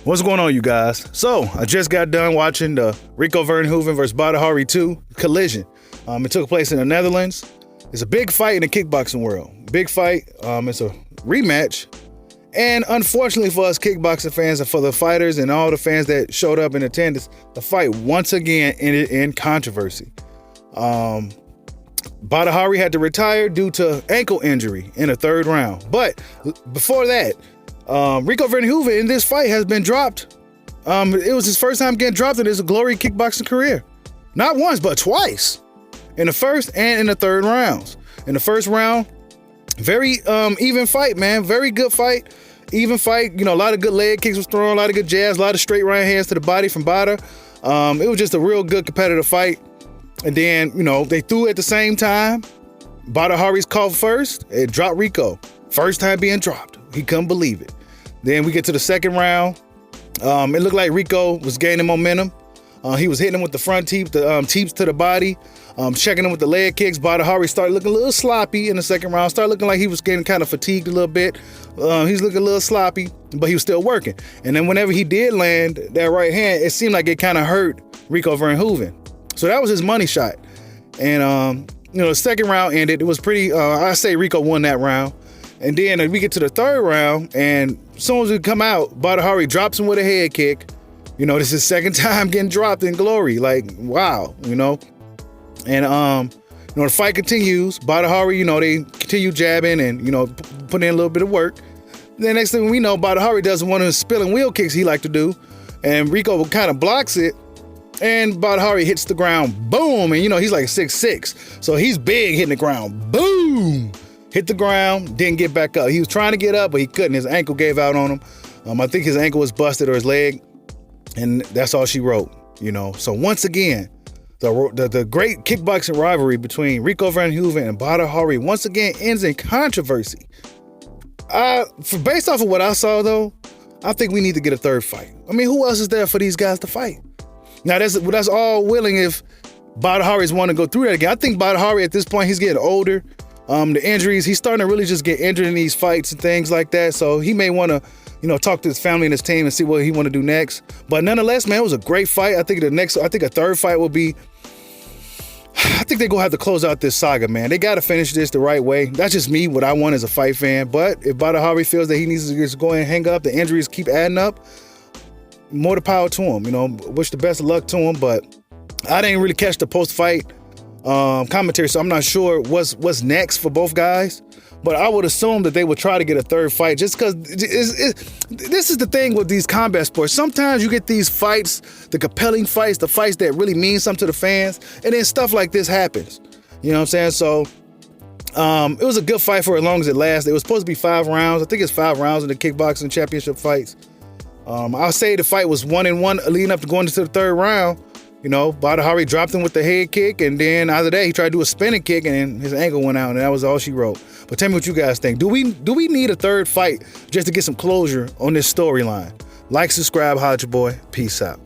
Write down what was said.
What's going on, you guys? So, I just got done watching the Rico Verhoeven vs. Badr 2 Collision. It took place in the Netherlands. It's a big fight in the kickboxing world. Big fight. It's a rematch. And unfortunately for us kickboxing fans and for the fighters and all the fans that showed up in attendance, the fight once again ended in controversy. Badr had to retire due to ankle injury in the third round. But before that, Rico Verhoeven in this fight has been dropped. It was his first time getting dropped in his glory kickboxing career. Not once, but twice. In the first and in the third rounds. In the first round, very even fight, man. Very good fight. Even fight. You know, a lot of good leg kicks was thrown, a lot of good jabs, a lot of straight right hands to the body from Badr. It was just a real good competitive fight. And then, you know, they threw at the same time. Badr's called first. It dropped Rico. First time being dropped. He couldn't believe it. Then we get to the second round. It looked like Rico was gaining momentum. He was hitting him with the front teeps, the teeps to the body, checking him with the leg kicks. Badr started looking a little sloppy in the second round. Started looking like he was getting kind of fatigued a little bit. He's looking a little sloppy, but he was still working. And then whenever he did land that right hand, it seemed like it kind of hurt Rico Verhoeven. So that was his money shot. And, you know, the second round ended. It was pretty, I say Rico won that round. And then we get to the third round, and as soon as we come out, Badr drops him with a head kick. You know, this is his second time getting dropped in glory. Like, wow, you know. And, you know, the fight continues. Badr, you know, they continue jabbing and, you know, putting in a little bit of work. Then next thing we know, Badr does one of his spilling wheel kicks he liked to do. And Rico kind of blocks it. And Badr hits the ground, boom. And, you know, he's like 6'6". So he's big hitting the ground, boom. Hit the ground, didn't get back up. He was trying to get up, but he couldn't. His ankle gave out on him. I think his ankle was busted or his leg. And that's all she wrote, you know. So once again, the great kickboxing rivalry between Rico Verhoeven and Badr once again ends in controversy. Based off of what I saw, though, I think we need to get a third fight. I mean, who else is there for these guys to fight? Now, that's all willing if Badr is wanting to go through that again. I think Badr at this point, he's getting older. The injuries, he's starting to really just get injured in these fights and things like that. So he may want to, you know, talk to his family and his team and see what he want to do next. But nonetheless, man, it was a great fight. I think a third fight will be, I think they're going to have to close out this saga, man. They got to finish this the right way. That's just me, what I want as a fight fan. But if Badr feels that he needs to just go and hang up, the injuries keep adding up, more the power to him. You know, wish the best of luck to him. But I didn't really catch the post-fight commentary, so I'm not sure what's next for both guys. But I would assume that they would try to get a third fight, just because this is the thing with these combat sports. Sometimes you get these fights, the compelling fights, the fights that really mean something to the fans, and then stuff like this happens. You know what I'm saying? So it was a good fight for as long as it lasted. It was supposed to be 5 rounds. I think it's 5 rounds in the kickboxing championship fights. I'll say the fight was 1-1 leading up to going into the third round. You know, Badr dropped him with the head kick, and then after that, he tried to do a spinning kick, and then his ankle went out, and that was all she wrote. But tell me what you guys think. Do we need a third fight just to get some closure on this storyline? Like, subscribe, holla at your boy. Peace out.